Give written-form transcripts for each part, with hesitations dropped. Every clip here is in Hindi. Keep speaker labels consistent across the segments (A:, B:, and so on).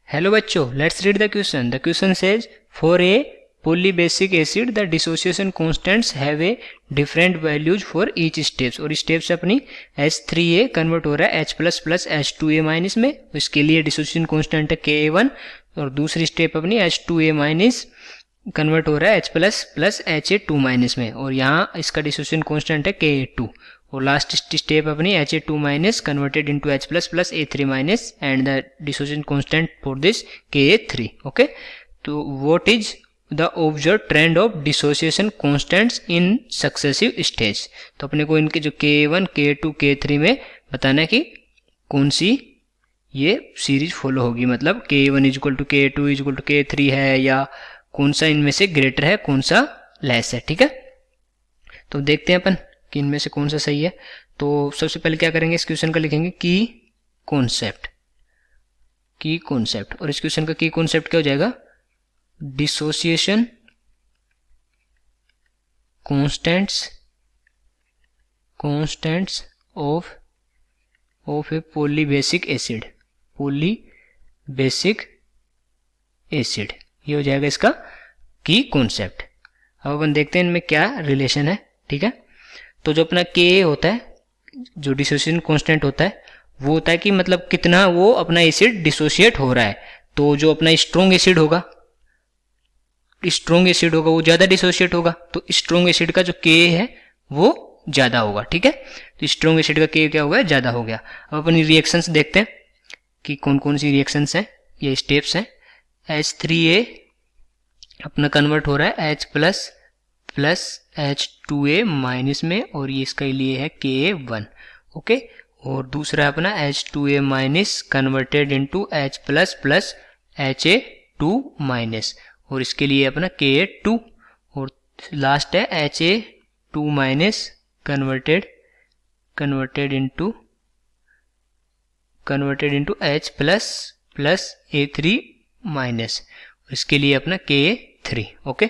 A: हेलो बच्चों, let's read the question. The question says for a polybasic acid the dissociation constants have a different values for each steps. और स्टेप से अपनी H3A कन्वर्ट हो रहा है H plus plus H2A minus में. इसके लिए डिसोसिएशन कांस्टेंट है Ka1 और दूसरी स्टेप अपनी H2A माइनस कन्वर्ट हो रहा है H plus plus Ha2 minus में और यहाँ इसका डिसोसिएशन कांस्टेंट है Ka2 और लास्ट स्टेप अपनी Ha2 minus converted into H plus plus A3 minus and the dissociation constant for this Ka3. Okay, तो what is the observe trend of dissociation constants in successive stage. तो अपने को इनके जो K1, K2, K3 में बताना है कि कौन सी ये सीरीज फॉलो होगी, मतलब K1 is equal to K2 is equal to K3 है या कौन सा इनमें से ग्रेटर है कौन सा लेस है. ठीक है, तो देखते हैं अपन कि इनमें से कौन सा सही है. तो सबसे पहले क्या करेंगे, इस क्वेश्चन का लिखेंगे की कॉन्सेप्ट. और इस क्वेश्चन का की कॉन्सेप्ट क्या हो जाएगा, dissociation constants of A polybasic acid. ये हो जाएगा इसका की कॉन्सेप्ट. अब अपन देखते हैं इनमें क्या रिलेशन है. ठीक है, तो जो अपना Ka होता है, जो डिसोसिएशन कांस्टेंट होता है, वो होता है कि मतलब कितना वो अपना एसिड डिसोसिएट हो रहा है. तो जो अपना स्ट्रॉन्ग एसिड होगा वो ज़्यादा डिसोसिएट होगा, तो स्ट्रॉन्ग एसिड का जो Ka है वो ज़्यादा होगा. ठीक है, तो स्ट्रॉन्ग एसिड का Ka क्या होगा, ज़्यादा हो गया. अब अपन रिएक्शंस देखते हैं कि कौन कौन सी रिएक्शंस हैं, ये स्टेप्स हैं. H3A अपना कन्वर्ट हो रहा है H plus plus H2A minus में और ये इसका लिए है Ka1. ओके, और दूसरा अपना H2A minus converted into H plus plus Ha2 minus और इसके लिए अपना Ka2 और लास्ट है Ha2 minus converted into H plus plus A3 minus, इसके लिए अपना Ka3. ओके,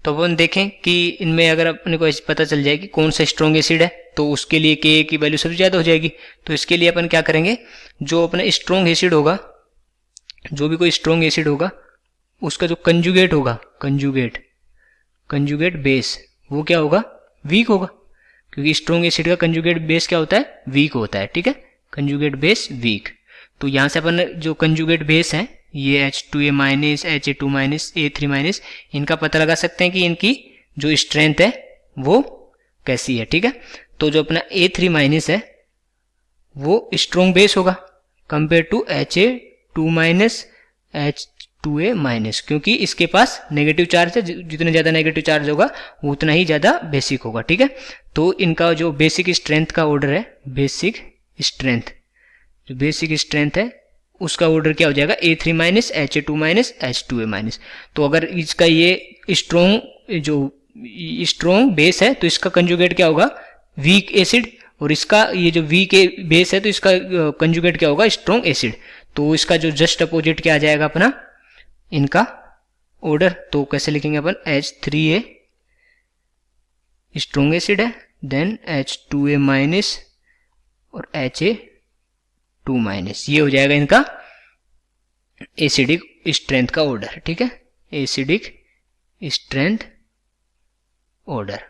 A: तो अपन देखें कि इनमें अगर अपने को पता चल जाए कि कौन सा स्ट्रॉन्ग एसिड है तो उसके लिए Ka की वैल्यू सबसे ज़्यादा हो जाएगी. तो इसके लिए अपन क्या करेंगे, जो अपना स्ट्रॉन्ग एसिड होगा, जो भी कोई स्ट्रॉन्ग एसिड होगा उसका जो कंजुगेट होगा, कंजुगेट बेस, वो क्या होगा, वीक होगा, क्योंकि स्ट्रॉन्ग एसिड का कंजुगेट बेस क्या होता है, वीक होता है. ठीक है, कंजुगेट बेस वीक. तो यहाँ से अपन जो कंजुगेट बेस है ये H2A minus Ha2 minus A3 minus, इनका पता लगा सकते हैं कि इनकी जो स्ट्रेंथ है वो कैसी है. ठीक है, तो जो अपना A3 माइनस है वो स्ट्रॉन्ग बेस होगा compare to Ha2 minus H2A minus, क्योंकि इसके पास नेगेटिव चार्ज है. जितना ज़्यादा नेगेटिव चार्ज होगा उतना ही ज़्यादा बेसिक होगा. ठीक है, तो इनका जो बेसिक स्ट्रेंथ का ऑर्डर है, बेसिक स्ट्रेंथ है उसका ऑर्डर क्या हो जाएगा, A3 minus Ha2 minus H2A minus. तो अगर इसका ये स्ट्रॉन्ग बेस है तो इसका कंजुगेट क्या होगा, वीक एसिड, और इसका ये जो वीक बेस है तो इसका कंजुगेट क्या होगा, स्ट्रॉन्ग एसिड. तो इसका जो जस्ट अपोजिट क्या आ जाएगा अपना इनका ऑर्डर. तो कैसे लिखेंगे अपन, H3A स्ट्रॉन्ग एसिड है, देन H2A माइनस और Ha2 माइनस, ये हो जाएगा इनका एसिडिक स्ट्रेंथ का ऑर्डर. ठीक है, एसिडिक स्ट्रेंथ ऑर्डर.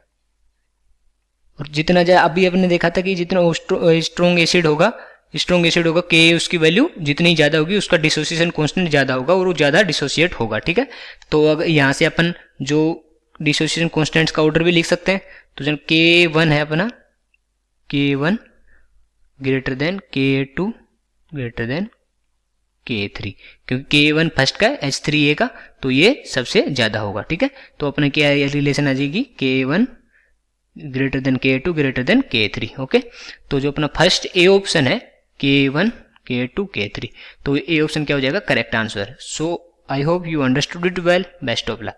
A: और जितना ज्यादा अभी आपने देखा था कि जितना स्ट्रॉन्ग एसिड होगा Ka उसकी वैल्यू जितनी ज़्यादा होगी उसका डिसोसिएशन कांस्टेंट ज़्यादा होगा और वो ज़्यादा डिसोसिएट होगा. ठीक है, तो अगर यहाँ से अपन जो डिसोसिएशन कांस्टेंट्स का ऑर्डर भी लिख सकते हैं. तो जब K1 है अपना, K1 greater than Ka2 greater than Ka3, क्योंकि K1 फर्स्ट का H3A का, तो ये सबसे ज़्यादा होगा. ठीक है, तो अपने क्या रिलेशन आ जाएगी, K1 greater than Ka2 greater than Ka3. Okay, तो जो अपना फर्स्ट ए ऑप्शन है K1 K2 K3, तो ए ऑप्शन क्या हो जाएगा, correct answer. So I hope you understood it well. Best of luck.